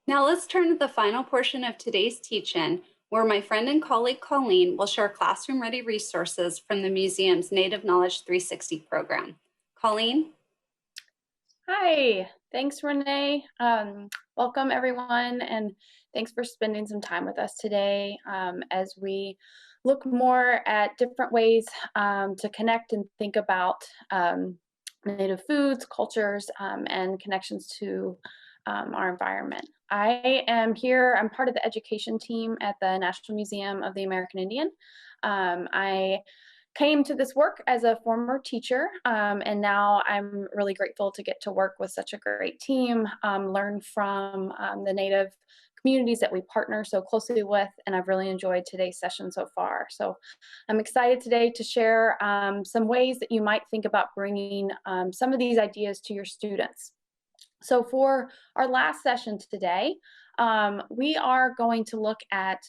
Now let's turn to the final portion of today's teach-in, where my friend and colleague Colleen will share classroom-ready resources from the museum's Native Knowledge 360 program. Colleen? Hi, thanks Renee. Welcome everyone, and thanks for spending some time with us today as we look more at different ways to connect and think about Native foods, cultures, and connections to our environment. I am here, I'm part of the education team at the National Museum of the American Indian. I came to this work as a former teacher, and now I'm really grateful to get to work with such a great team, learn from the Native communities that we partner so closely with, and I've really enjoyed today's session so far. So I'm excited today to share some ways that you might think about bringing some of these ideas to your students. So for our last session today, we are going to look at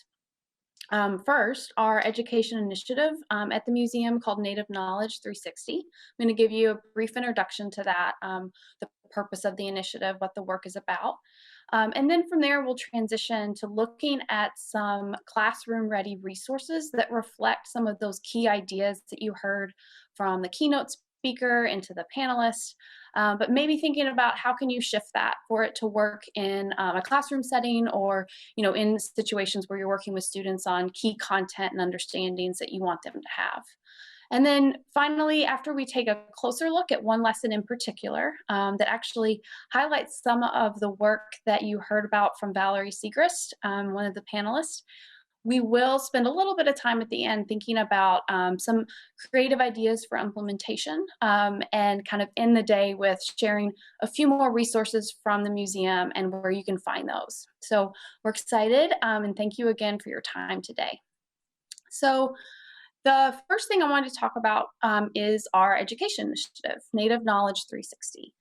first, our education initiative at the museum called Native Knowledge 360. I'm going to give you a brief introduction to that, the purpose of the initiative, what the work is about. And then from there, we'll transition to looking at some classroom-ready resources that reflect some of those key ideas that you heard from the keynote speaker into the panelists, but maybe thinking about how can you shift that for it to work in a classroom setting, or in situations where you're working with students on key content and understandings that you want them to have. And then finally, after we take a closer look at one lesson in particular that actually highlights some of the work that you heard about from Valerie Segrist, one of the panelists, we will spend a little bit of time at the end thinking about some creative ideas for implementation, and kind of end the day with sharing a few more resources from the museum and where you can find those. So we're excited, and thank you again for your time today. So the first thing I wanted to talk about is our education initiative, Native Knowledge 360.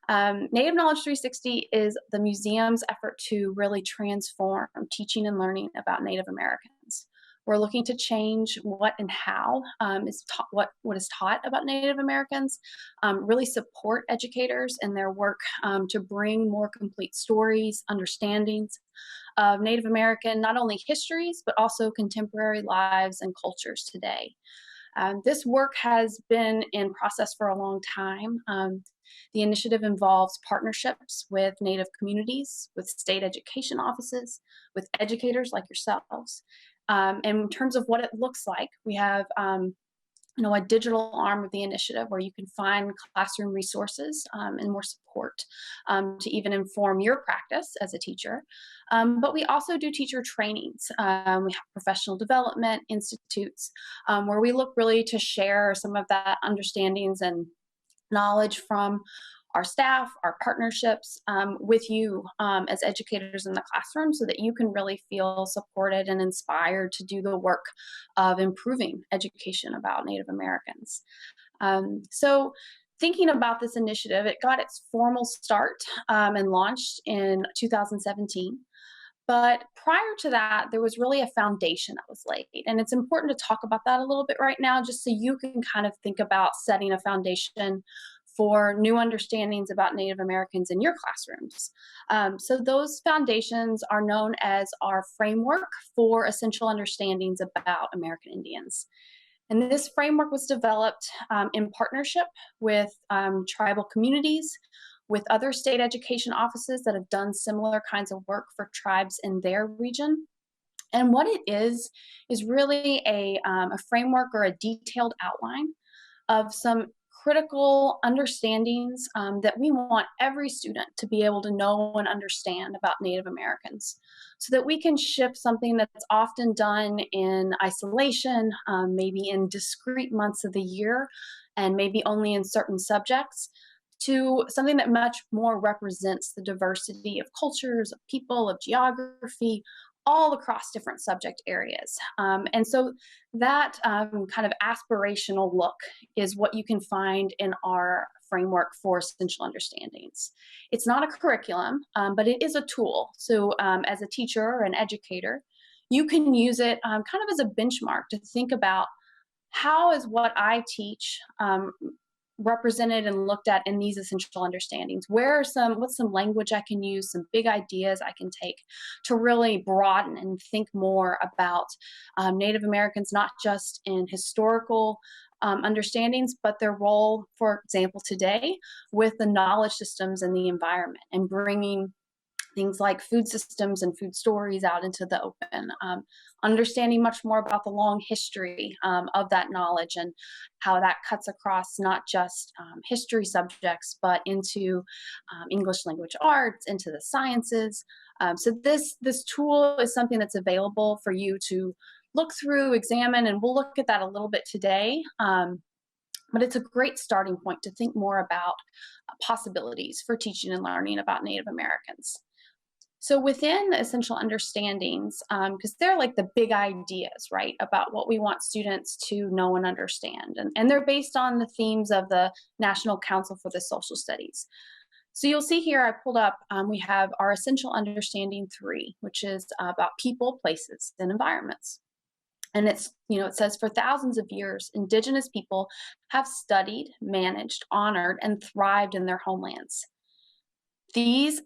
Native Knowledge 360 is the museum's effort to really transform teaching and learning about Native Americans. We're looking to change what and how is taught, what is taught about Native Americans, really support educators in their work to bring more complete stories, understandings of Native American, not only histories, but also contemporary lives and cultures today. This work has been in process for a long time. The initiative involves partnerships with Native communities, with state education offices, with educators like yourselves. And in terms of what it looks like, we have a digital arm of the initiative where you can find classroom resources and more support to even inform your practice as a teacher. But we also do teacher trainings. We have professional development institutes where we look really to share some of that understandings and knowledge from our staff, our partnerships with you as educators in the classroom, so that you can really feel supported and inspired to do the work of improving education about Native Americans. So thinking about this initiative, it got its formal start and launched in 2017. But prior to that, there was really a foundation that was laid. And it's important to talk about that a little bit right now, just so you can kind of think about setting a foundation for new understandings about Native Americans in your classrooms. So those foundations are known as our framework for essential understandings about American Indians. And this framework was developed in partnership with tribal communities, with other state education offices that have done similar kinds of work for tribes in their region. And what it is really a framework or a detailed outline of some critical understandings that we want every student to be able to know and understand about Native Americans, so that we can shift something that's often done in isolation, maybe in discrete months of the year, and maybe only in certain subjects, to something that much more represents the diversity of cultures, of people, of geography, all across different subject areas. And so that kind of aspirational look is what you can find in our framework for essential understandings. It's not a curriculum, but it is a tool. So as a teacher or an educator, you can use it kind of as a benchmark to think about, how is what I teach represented and looked at in these essential understandings? What's some language I can use, some big ideas I can take to really broaden and think more about Native Americans, not just in historical understandings, but their role, for example, today with the knowledge systems and the environment, and bringing things like food systems and food stories out into the open, understanding much more about the long history of that knowledge and how that cuts across not just history subjects, but into English language arts, into the sciences. So this tool is something that's available for you to look through, examine, and we'll look at that a little bit today. But it's a great starting point to think more about possibilities for teaching and learning about Native Americans. So within the essential understandings, because they're like the big ideas, right, about what we want students to know and understand. And they're based on the themes of the National Council for the Social Studies. So you'll see here, I pulled up, we have our Essential Understanding 3, which is about people, places, and environments. And it says for thousands of years, Indigenous people have studied, managed, honored, and thrived in their homelands. These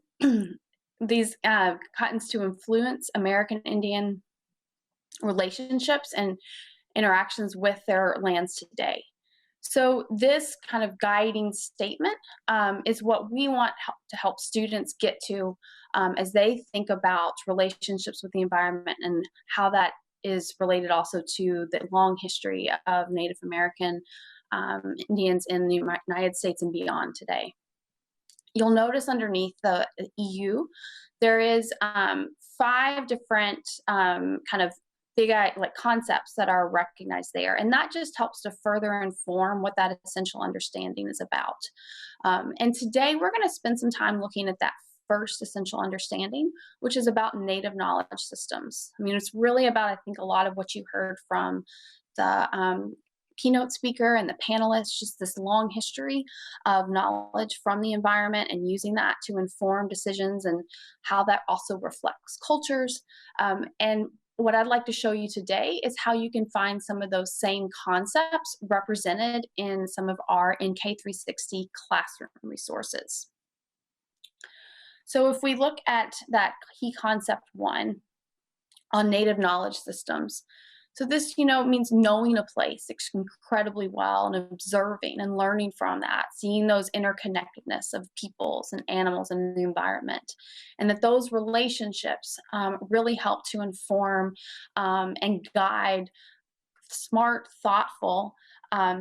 cottons to influence American Indian relationships and interactions with their lands today. So this kind of guiding statement is what we want to help students get to as they think about relationships with the environment and how that is related also to the long history of Native American Indians in the United States and beyond today. You'll notice underneath the EU, there is 5 different kind of big concepts that are recognized there. And that just helps to further inform what that essential understanding is about. And today we're going to spend some time looking at that first essential understanding, which is about Native knowledge systems. I mean, it's really about, I think, a lot of what you heard from the keynote speaker and the panelists, just this long history of knowledge from the environment and using that to inform decisions and how that also reflects cultures. And what I'd like to show you today is how you can find some of those same concepts represented in some of our NK360 classroom resources. So if we look at that key concept 1 on Native knowledge systems, so this, means knowing a place incredibly well and observing and learning from that, seeing those interconnectedness of peoples and animals and the environment, and that those relationships really help to inform and guide smart, thoughtful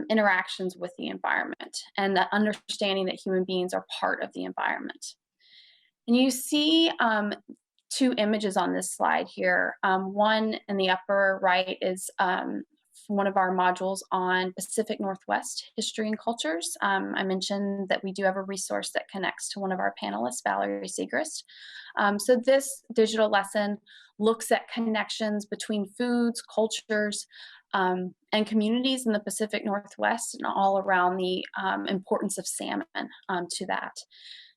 interactions with the environment, and the understanding that human beings are part of the environment. And you see 2 images on this slide here. One in the upper right is one of our modules on Pacific Northwest history and cultures. I mentioned that we do have a resource that connects to one of our panelists, Valerie Segrist. So this digital lesson looks at connections between foods, cultures, and communities in the Pacific Northwest and all around the importance of salmon to that.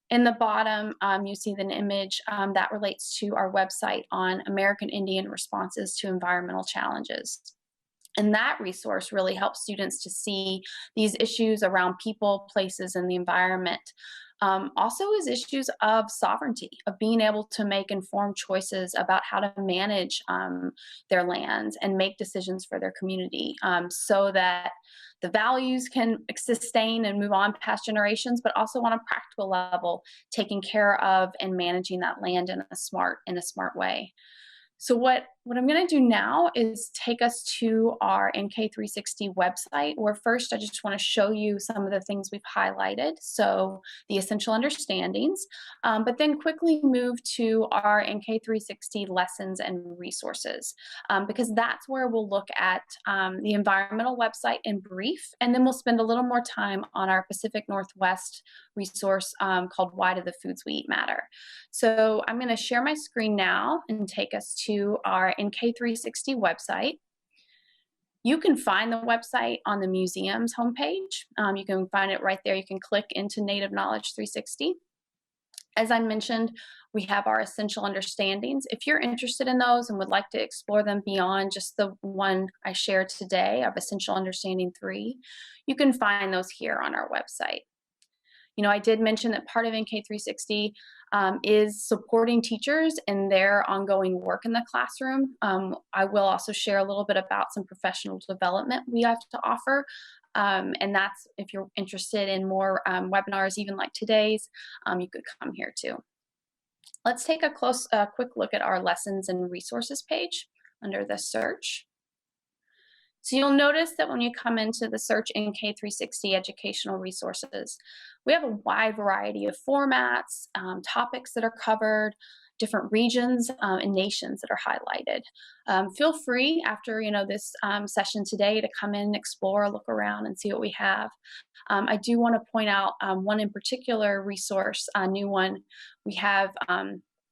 In the bottom, you see an image that relates to our website on American Indian responses to environmental challenges. And that resource really helps students to see these issues around people, places, and the environment. Also is issues of sovereignty, of being able to make informed choices about how to manage their lands and make decisions for their community so that the values can sustain and move on past generations, but also on a practical level, taking care of and managing that land in a smart way. So what I'm going to do now is take us to our NK360 website, where first I just want to show you some of the things we've highlighted, so the essential understandings, but then quickly move to our NK360 lessons and resources, because that's where we'll look at the environmental website in brief, and then we'll spend a little more time on our Pacific Northwest resource called Why Do the Foods We Eat Matter? So I'm going to share my screen now and take us to our NK360 website. You can find the website on the museum's homepage. You can find it right there. You can click into Native Knowledge 360. As I mentioned, we have our essential understandings. If you're interested in those and would like to explore them beyond just the one I shared today of Essential Understanding 3, you can find those here on our website. You know, I did mention that part of NK360 is supporting teachers in their ongoing work in the classroom. I will also share a little bit about some professional development we have to offer. And that's if you're interested in more webinars, even like today's, you could come here too. Let's take a quick look at our lessons and resources page under the search. So you'll notice that when you come into the search NK360 educational resources, we have a wide variety of formats, topics that are covered, different regions and nations that are highlighted. Feel free after this session today to come in, explore, look around, and see what we have. I do want to point out one in particular resource, a new one. We have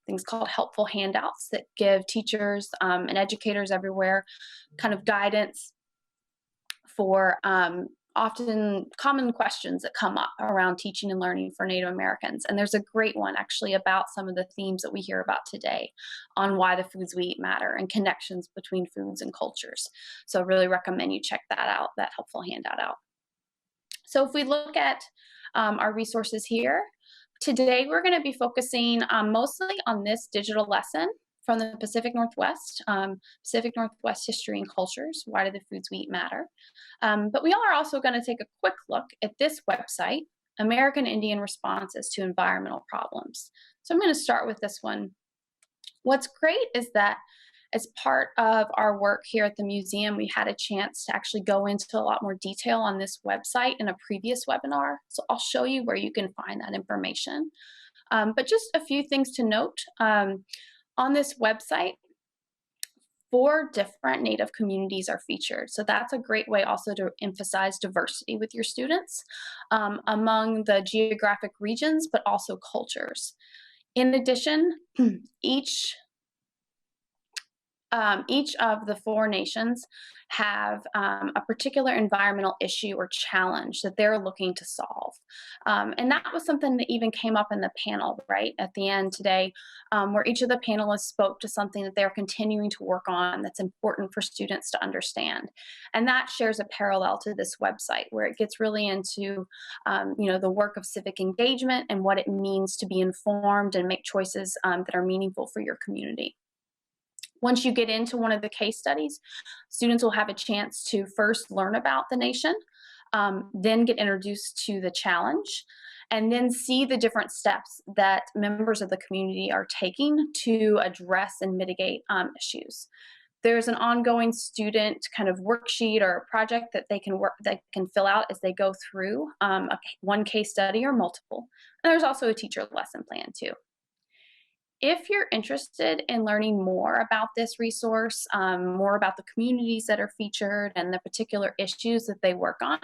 things called helpful handouts that give teachers and educators everywhere kind of guidance for often common questions that come up around teaching and learning for Native Americans. And there's a great one actually about some of the themes that we hear about today on why the foods we eat matter and connections between foods and cultures. So I really recommend you check that out, that helpful handout out. So if we look at our resources here, today we're going to be focusing mostly on this digital lesson from the Pacific Northwest, History and Cultures, Why Do the Foods We Eat Matter? But we are also going to take a quick look at this website, American Indian Responses to Environmental Problems. So I'm going to start with this one. What's great is that as part of our work here at the museum, we had a chance to actually go into a lot more detail on this website in a previous webinar. So I'll show you where you can find that information. But just a few things to note. On this website, 4 different Native communities are featured. So that's a great way also to emphasize diversity with your students among the geographic regions, but also cultures. In addition, each of the 4 nations have a particular environmental issue or challenge that they're looking to solve. And that was something that even came up in the panel, right, at the end today, where each of the panelists spoke to something that they're continuing to work on that's important for students to understand. And that shares a parallel to this website, where it gets really into the work of civic engagement and what it means to be informed and make choices that are meaningful for your community. Once you get into one of the case studies, students will have a chance to first learn about the nation, then get introduced to the challenge, and then see the different steps that members of the community are taking to address and mitigate issues. There's an ongoing student kind of worksheet or project that they can fill out as they go through one case study or multiple. And there's also a teacher lesson plan too. If you're interested in learning more about this resource, more about the communities that are featured and the particular issues that they work on,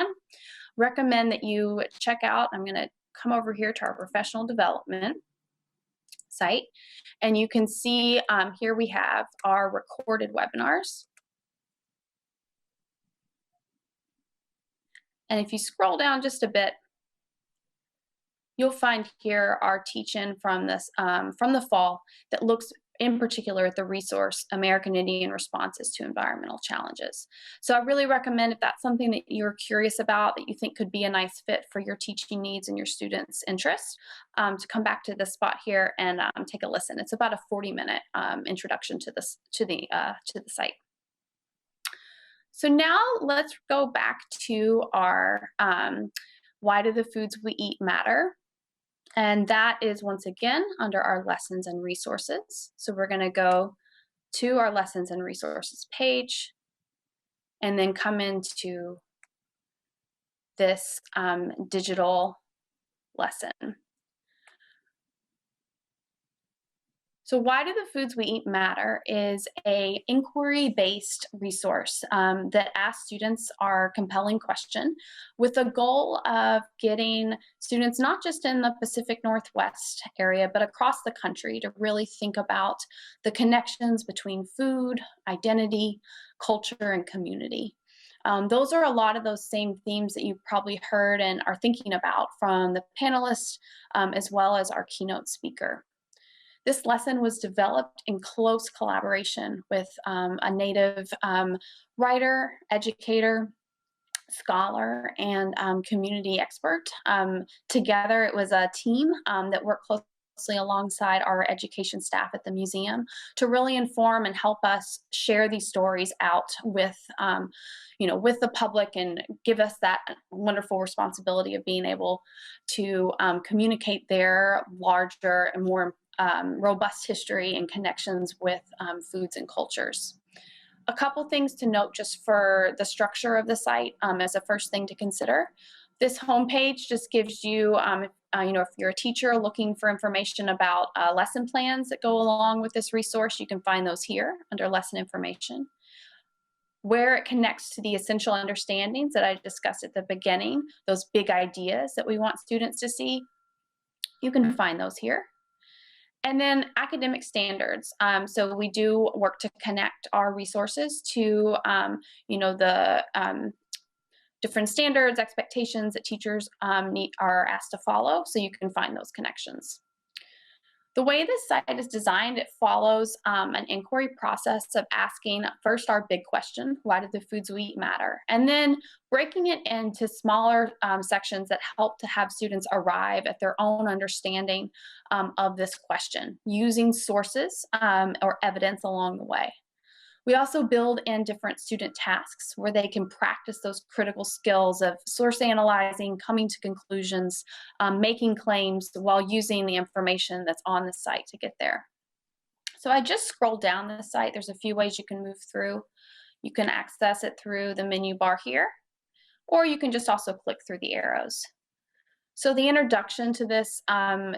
recommend that you check out, I'm going to come over here to our professional development site, and you can see here we have our recorded webinars. And if you scroll down just a bit, you'll find here our teach-in from the fall that looks in particular at the resource American Indian Responses to Environmental Challenges. So I really recommend, if that's something that you're curious about, that you think could be a nice fit for your teaching needs and your students' interests, to come back to this spot here and take a listen. It's about a 40-minute introduction to the site. So now let's go back to our Why Do the Foods We Eat Matter? And that is once again under our lessons and resources. So we're going to go to our lessons and resources page and then come into this digital lesson. So Why Do the Foods We Eat Matter is an inquiry-based resource that asks students our compelling question with the goal of getting students not just in the Pacific Northwest area, but across the country to really think about the connections between food, identity, culture, and community. Those are a lot of those same themes that you probably heard and are thinking about from the panelists, as well as our keynote speaker. This lesson was developed in close collaboration with a Native writer, educator, scholar, and community expert. Together, it was a team that worked closely alongside our education staff at the museum to really inform and help us share these stories out with, with the public, and give us that wonderful responsibility of being able to communicate their larger and more robust history and connections with foods and cultures. A couple things to note just for the structure of the site as a first thing to consider. This homepage just gives you, if you're a teacher looking for information about lesson plans that go along with this resource, you can find those here under lesson information. Where it connects to the essential understandings that I discussed at the beginning, those big ideas that we want students to see, you can find those here. And then academic standards. So we do work to connect our resources to, the different standards, expectations that teachers are asked to follow, so you can find those connections. The way this site is designed, it follows an inquiry process of asking first our big question, why do the foods we eat matter? And then breaking it into smaller sections that help to have students arrive at their own understanding of this question, using sources or evidence along the way. We also build in different student tasks where they can practice those critical skills of source analyzing, coming to conclusions, making claims while using the information that's on the site to get there. So I just scrolled down the site. There's a few ways you can move through. You can access it through the menu bar here, or you can just also click through the arrows. So the introduction to this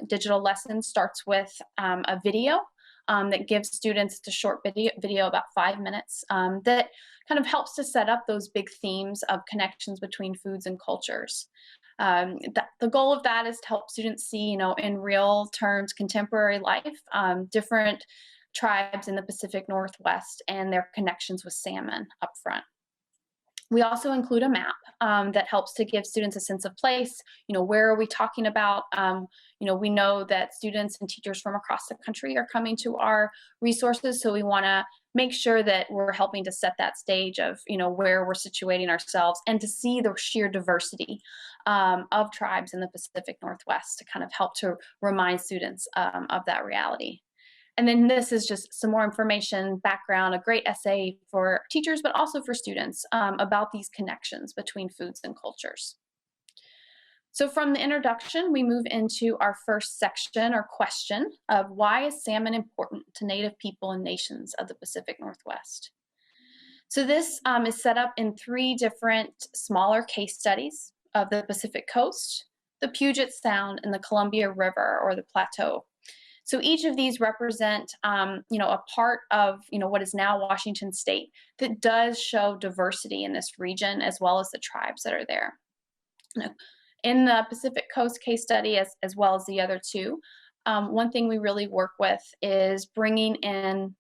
digital lesson starts with a video that gives students a short video about 5 minutes that kind of helps to set up those big themes of connections between foods and cultures. The goal of that is to help students see, in real terms, contemporary life, different tribes in the Pacific Northwest and their connections with salmon up front. We also include a map that helps to give students a sense of place. Where are we talking about? We know that students and teachers from across the country are coming to our resources, so we want to make sure that we're helping to set that stage of, where we're situating ourselves, and to see the sheer diversity of tribes in the Pacific Northwest to kind of help to remind students of that reality. And then this is just some more information, background, a great essay for teachers, but also for students about these connections between foods and cultures. So from the introduction, we move into our first section or question of why is salmon important to Native people and nations of the Pacific Northwest? So this is set up in 3 different smaller case studies of the Pacific Coast, the Puget Sound, and the Columbia River or the Plateau. So each of these represent, a part of, what is now Washington State that does show diversity in this region, as well as the tribes that are there. In the Pacific Coast case study, as well as the other 2, one thing we really work with is bringing in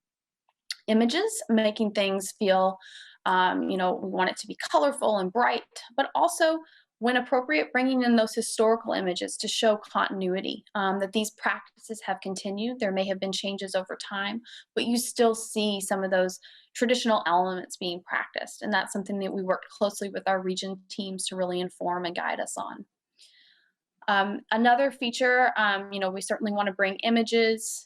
images, making things feel, we want it to be colorful and bright, but also, when appropriate, bringing in those historical images to show continuity, that these practices have continued. There may have been changes over time, but you still see some of those traditional elements being practiced. And that's something that we worked closely with our region teams to really inform and guide us on. Another feature, we certainly want to bring images,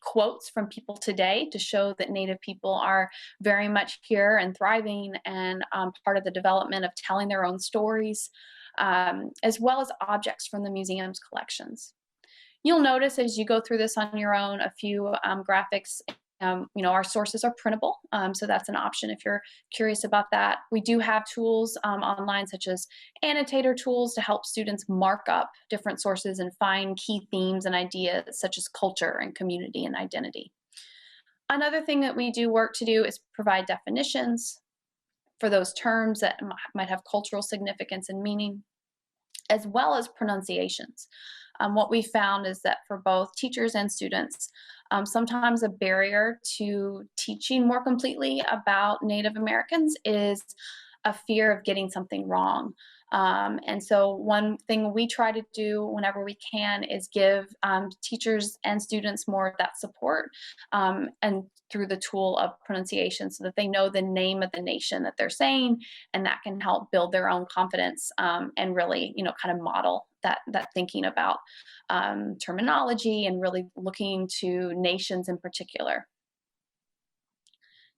quotes from people today to show that Native people are very much here and thriving and part of the development of telling their own stories, as well as objects from the museum's collections. You'll notice as you go through this on your own, a few graphics. Our sources are printable, so that's an option if you're curious about that. We do have tools online, such as annotator tools, to help students mark up different sources and find key themes and ideas, such as culture and community and identity. Another thing that we do work to do is provide definitions for those terms that might have cultural significance and meaning, as well as pronunciations. What we found is that for both teachers and students, Sometimes a barrier to teaching more completely about Native Americans is a fear of getting something wrong. And so one thing we try to do whenever we can is give teachers and students more of that support, and through the tool of pronunciation, so that they know the name of the nation that they're saying, and that can help build their own confidence, and really, kind of model that thinking about terminology and really looking to nations in particular.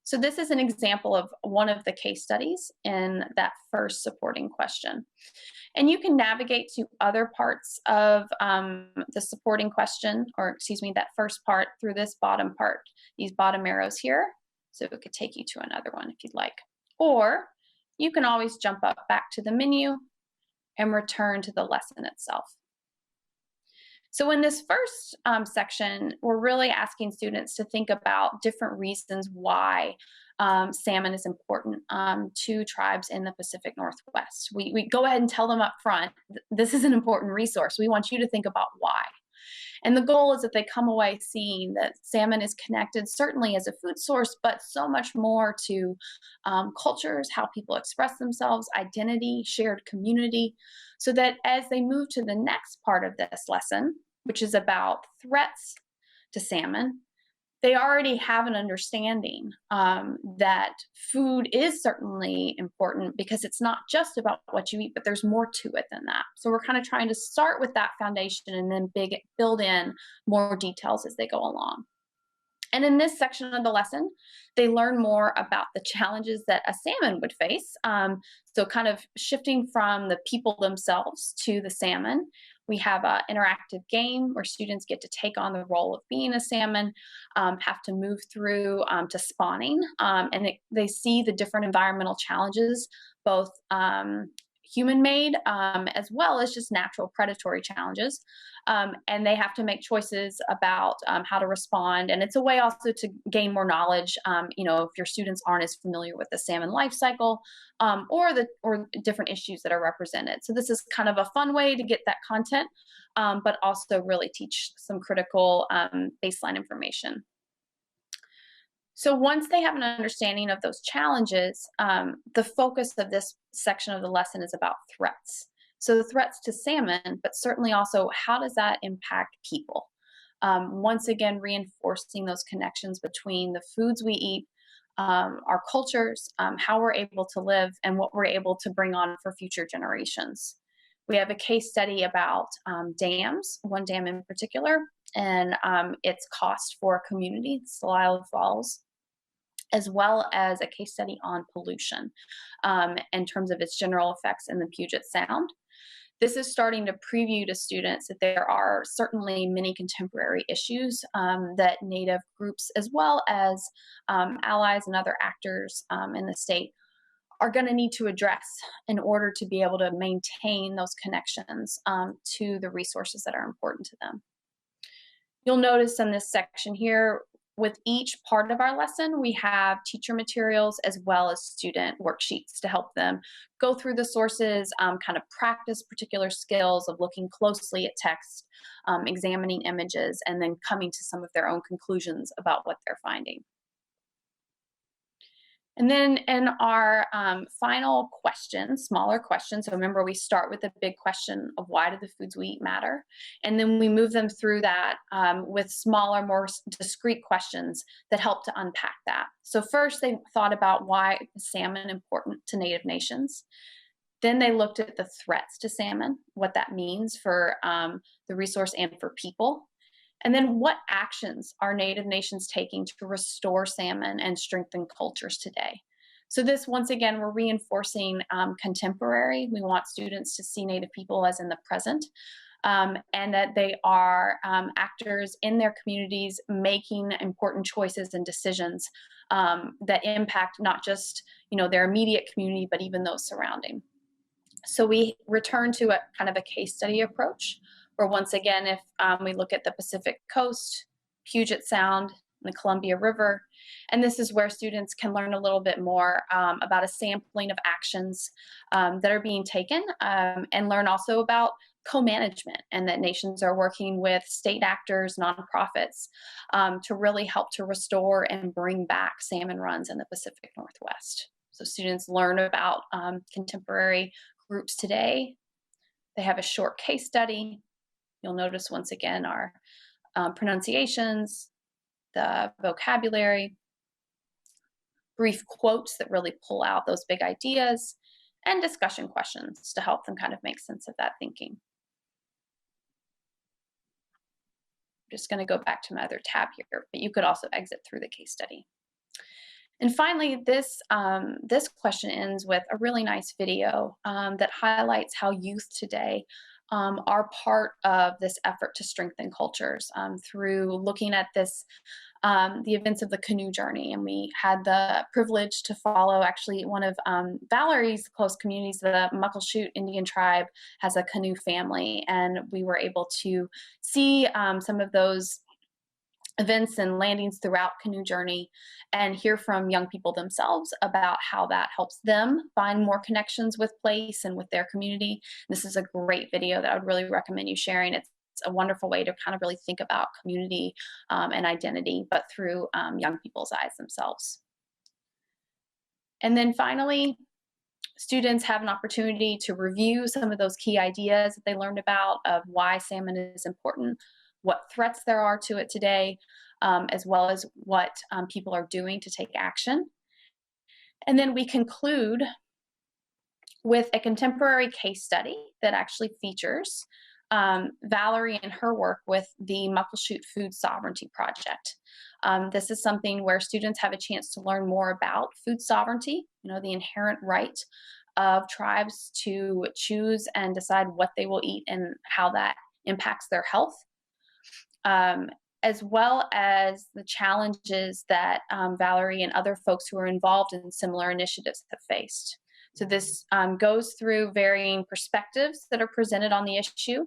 So this is an example of one of the case studies in that first supporting question. And you can navigate to other parts of the supporting question, or excuse me, that first part through this bottom part, these bottom arrows here. So it could take you to another one if you'd like. Or you can always jump up back to the menu and return to the lesson itself. So in this first section, we're really asking students to think about different reasons why salmon is important to tribes in the Pacific Northwest. We go ahead and tell them up front, this is an important resource. We want you to think about why. And the goal is that they come away seeing that salmon is connected certainly as a food source, but so much more to cultures, how people express themselves, identity, shared community, so that as they move to the next part of this lesson, which is about threats to salmon, they already have an understanding that food is certainly important, because it's not just about what you eat, but there's more to it than that. So we're kind of trying to start with that foundation and then build in more details as they go along. And in this section of the lesson, they learn more about the challenges that a salmon would face. So kind of shifting from the people themselves to the salmon. We have an interactive game where students get to take on the role of being a salmon, have to move through to spawning, and they see the different environmental challenges, both human-made as well as just natural predatory challenges. And they have to make choices about how to respond. And it's a way also to gain more knowledge, if your students aren't as familiar with the salmon life cycle, or different issues that are represented. So this is kind of a fun way to get that content, but also really teach some critical baseline information. So once they have an understanding of those challenges, the focus of this section of the lesson is about threats. So the threats to salmon, but certainly also how does that impact people? Once again, reinforcing those connections between the foods we eat, our cultures, how we're able to live, and what we're able to bring on for future generations. We have a case study about dams, one dam in particular, and its cost for a community, Celilo Falls, as well as a case study on pollution in terms of its general effects in the Puget Sound. This is starting to preview to students that there are certainly many contemporary issues that Native groups, as well as allies and other actors in the state, are going to need to address in order to be able to maintain those connections to the resources that are important to them. You'll notice in this section here, with each part of our lesson, we have teacher materials as well as student worksheets to help them go through the sources, kind of practice particular skills of looking closely at text, examining images, and then coming to some of their own conclusions about what they're finding. And then in our final question, smaller question, so remember we start with the big question of why do the foods we eat matter? And then we move them through that with smaller, more discrete questions that help to unpack that. So first they thought about why is salmon important to Native nations. Then they looked at the threats to salmon, what that means for the resource and for people. And then what actions are Native nations taking to restore salmon and strengthen cultures today? So this, once again, we're reinforcing contemporary. We want students to see Native people as in the present, and that they are actors in their communities making important choices and decisions that impact not just their immediate community, but even those surrounding. So we return to a kind of a case study approach, where once again, if we look at the Pacific Coast, Puget Sound, and the Columbia River, and this is where students can learn a little bit more about a sampling of actions that are being taken, and learn also about co-management, and that nations are working with state actors, nonprofits, to really help to restore and bring back salmon runs in the Pacific Northwest. So students learn about contemporary groups today. They have a short case study. You'll notice once again our pronunciations, the vocabulary, brief quotes that really pull out those big ideas, and discussion questions to help them kind of make sense of that thinking. I'm just going to go back to my other tab here, but you could also exit through the case study. And finally, this question ends with a really nice video that highlights how youth today are part of this effort to strengthen cultures through looking at this, the events of the canoe journey. And we had the privilege to follow actually one of Valerie's close communities. The Muckleshoot Indian tribe has a canoe family, and we were able to see some of those events and landings throughout canoe journey and hear from young people themselves about how that helps them find more connections with place and with their community. This is a great video that I would really recommend you sharing. It's a wonderful way to kind of really think about community and identity, but through young people's eyes themselves. And then finally, students have an opportunity to review some of those key ideas that they learned about of why salmon is important, what threats there are to it today, as well as what people are doing to take action. And then we conclude with a contemporary case study that actually features Valerie and her work with the Muckleshoot Food Sovereignty Project. This is something where students have a chance to learn more about food sovereignty, the inherent right of tribes to choose and decide what they will eat and how that impacts their health. As well as the challenges that Valerie and other folks who are involved in similar initiatives have faced. So this goes through varying perspectives that are presented on the issue,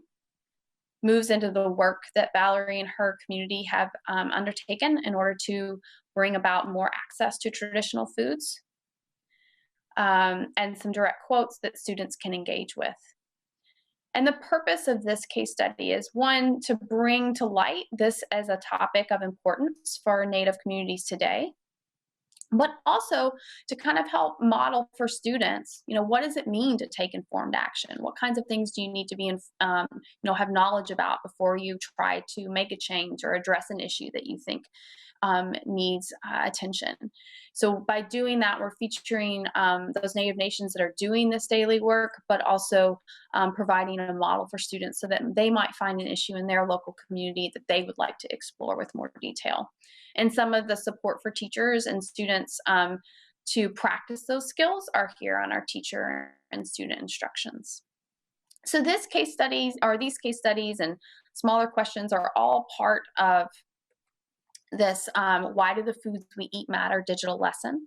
moves into the work that Valerie and her community have undertaken in order to bring about more access to traditional foods, and some direct quotes that students can engage with. And the purpose of this case study is, one, to bring to light this as a topic of importance for Native communities today, but also to kind of help model for students, what does it mean to take informed action? What kinds of things do you need to be, have knowledge about before you try to make a change or address an issue that you think needs attention? So by doing that, we're featuring those Native nations that are doing this daily work, but also providing a model for students so that they might find an issue in their local community that they would like to explore with more detail. And some of the support for teachers and students to practice those skills are here on our teacher and student instructions. So these case studies and smaller questions are all part of this Why Do the Foods We Eat Matter digital lesson.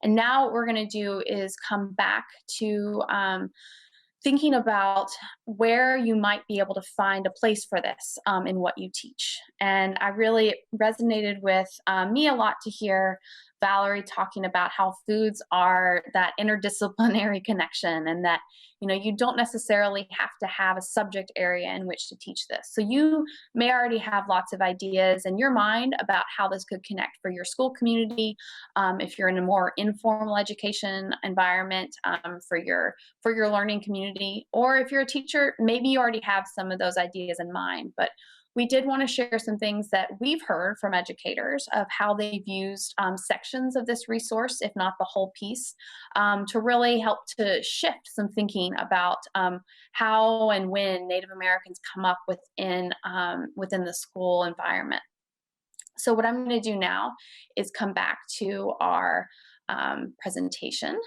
And now what we're going to do is come back to thinking about where you might be able to find a place for this in what you teach. And I really resonated with me a lot to hear Valerie talking about how foods are that interdisciplinary connection, and that you don't necessarily have to have a subject area in which to teach this. So you may already have lots of ideas in your mind about how this could connect for your school community, if you're in a more informal education environment, for your learning community, or if you're a teacher, maybe you already have some of those ideas in mind. But we did want to share some things that we've heard from educators of how they've used sections of this resource, if not the whole piece, to really help to shift some thinking about how and when Native Americans come up within the school environment. So what I'm going to do now is come back to our presentation,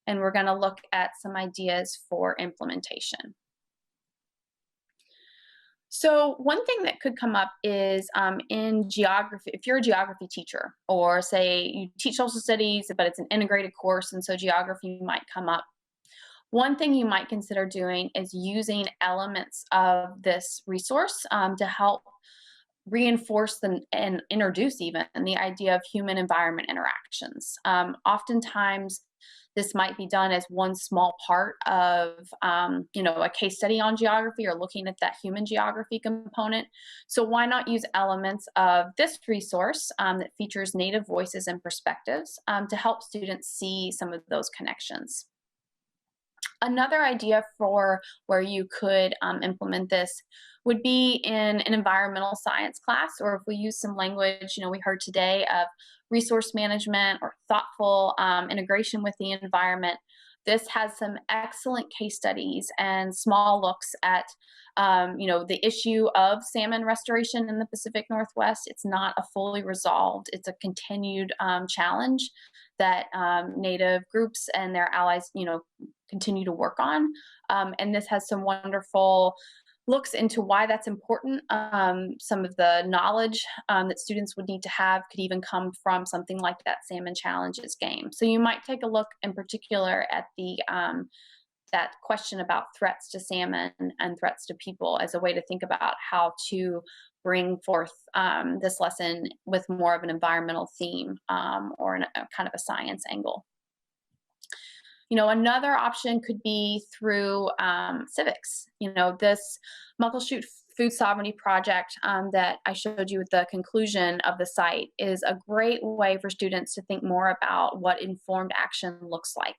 and we're going to look at some ideas for implementation. So one thing that could come up is in geography, if you're a geography teacher, or say you teach social studies, but it's an integrated course, and so geography might come up. One thing you might consider doing is using elements of this resource to help reinforce and introduce even the idea of human environment interactions. Oftentimes This might be done as one small part of, a case study on geography or looking at that human geography component. So why not use elements of this resource that features Native voices and perspectives to help students see some of those connections? Another idea for where you could implement this would be in an environmental science class, or if we use some language, we heard today of resource management or thoughtful integration with the environment. This has some excellent case studies and small looks at, the issue of salmon restoration in the Pacific Northwest. It's not a fully resolved, it's a continued challenge that Native groups and their allies, continue to work on. And this has some wonderful looks into why that's important. Some of the knowledge that students would need to have could even come from something like that Salmon Challenges game. So you might take a look in particular at the that question about threats to salmon and threats to people as a way to think about how to bring forth this lesson with more of an environmental theme or a kind of a science angle. Another option could be through civics. This Muckleshoot Food Sovereignty Project that I showed you at the conclusion of the site is a great way for students to think more about what informed action looks like.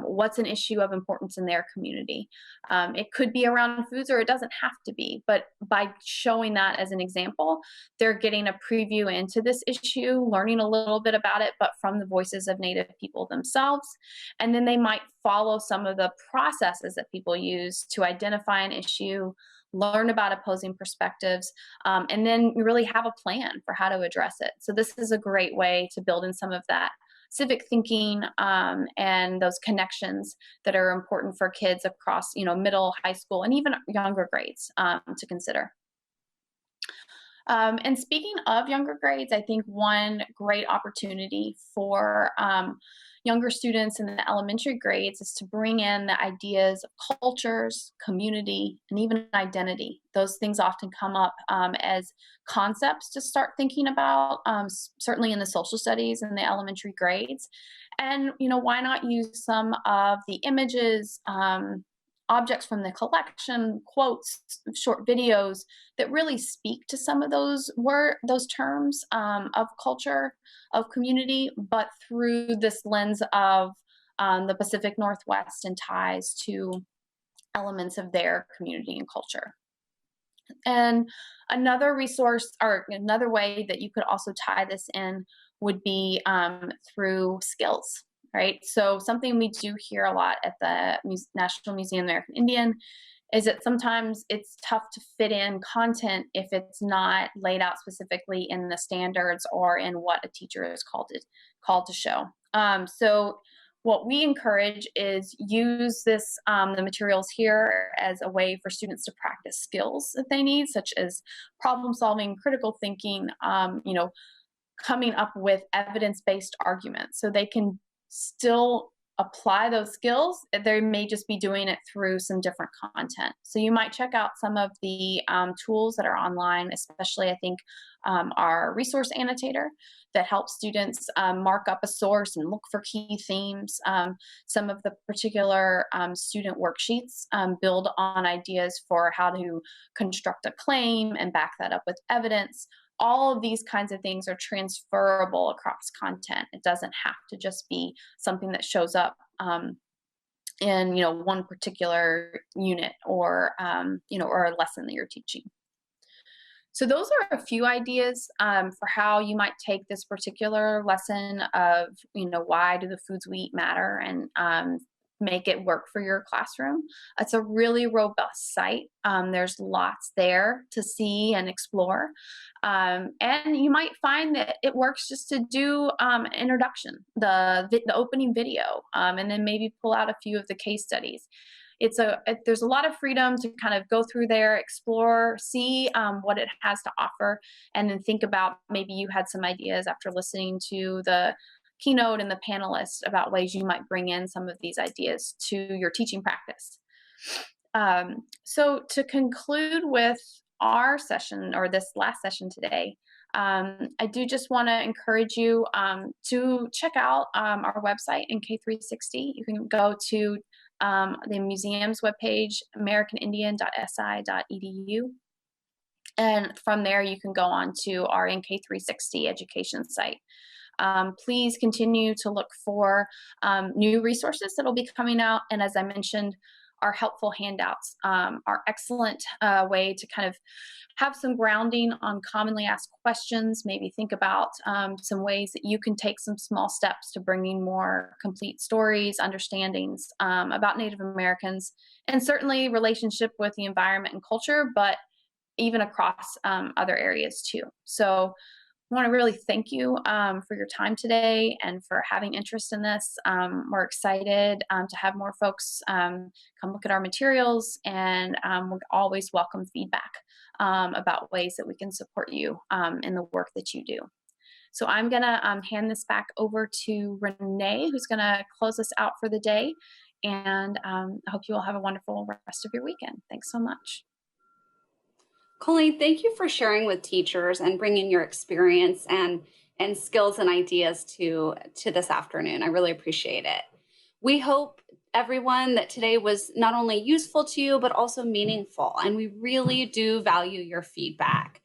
What's an issue of importance in their community? It could be around foods or it doesn't have to be, but by showing that as an example, they're getting a preview into this issue, learning a little bit about it, but from the voices of Native people themselves. And then they might follow some of the processes that people use to identify an issue, learn about opposing perspectives, and then really have a plan for how to address it. So this is a great way to build in some of that civic thinking and those connections that are important for kids across, middle, high school, and even younger grades to consider. And speaking of younger grades, I think one great opportunity for younger students in the elementary grades is to bring in the ideas of cultures, community, and even identity. Those things often come up as concepts to start thinking about, certainly in the social studies in the elementary grades. And, why not use some of the images, objects from the collection, quotes, short videos that really speak to some of those terms of culture, of community, but through this lens of the Pacific Northwest and ties to elements of their community and culture. And another resource or another way that you could also tie this in would be through skills. Right. So something we do hear a lot at the National Museum of the American Indian is that sometimes it's tough to fit in content if it's not laid out specifically in the standards or in what a teacher is called to show. So what we encourage is use the materials here as a way for students to practice skills that they need, such as problem solving, critical thinking, coming up with evidence-based arguments. So they can still apply those skills. They may just be doing it through some different content. So you might check out some of the tools that are online, especially I think our resource annotator that helps students mark up a source and look for key themes. Some of the particular student worksheets build on ideas for how to construct a claim and back that up with evidence. All of these kinds of things are transferable across content. It doesn't have to just be something that shows up in one particular unit or or a lesson that you're teaching. So those are a few ideas for how you might take this particular lesson of why do the foods we eat matter and make it work for your classroom. It's a really robust site. There's lots there to see and explore. And you might find that it works just to do an introduction, the opening video, and then maybe pull out a few of the case studies. There's a lot of freedom to kind of go through there, explore, see what it has to offer, and then think about maybe you had some ideas after listening to the keynote and the panelists about ways you might bring in some of these ideas to your teaching practice. So to conclude with our session or this last session today, I do just want to encourage you to check out our website, NK360. You can go to the museum's webpage, americanindian.si.edu. And from there, you can go on to our NK360 education site. Please continue to look for new resources that will be coming out. And as I mentioned, our helpful handouts are excellent way to kind of have some grounding on commonly asked questions, maybe think about some ways that you can take some small steps to bringing more complete stories, understandings about Native Americans, and certainly relationship with the environment and culture, but even across other areas too. So I want to really thank you for your time today and for having interest in this. We're excited to have more folks come look at our materials, and we always welcome feedback about ways that we can support you in the work that you do. So I'm going to hand this back over to Renee, who's going to close us out for the day. And I hope you all have a wonderful rest of your weekend. Thanks so much. Colleen, thank you for sharing with teachers and bringing your experience and skills and ideas to this afternoon. I really appreciate it. We hope, everyone, that today was not only useful to you, but also meaningful, and we really do value your feedback.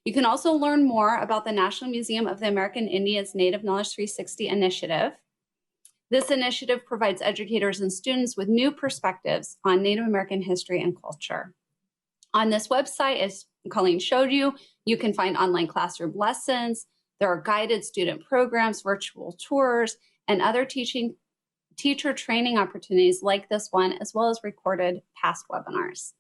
You can also learn more about the National Museum of the American Indians Native Knowledge 360 initiative. This initiative provides educators and students with new perspectives on Native American history and culture. On this website, as Colleen showed you, you can find online classroom lessons. There are guided student programs, virtual tours, and other teacher training opportunities like this one, as well as recorded past webinars.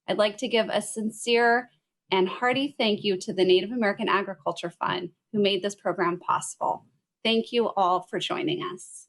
I'd like to give a sincere and hearty thank you to the Native American Agriculture Fund, who made this program possible. Thank you all for joining us.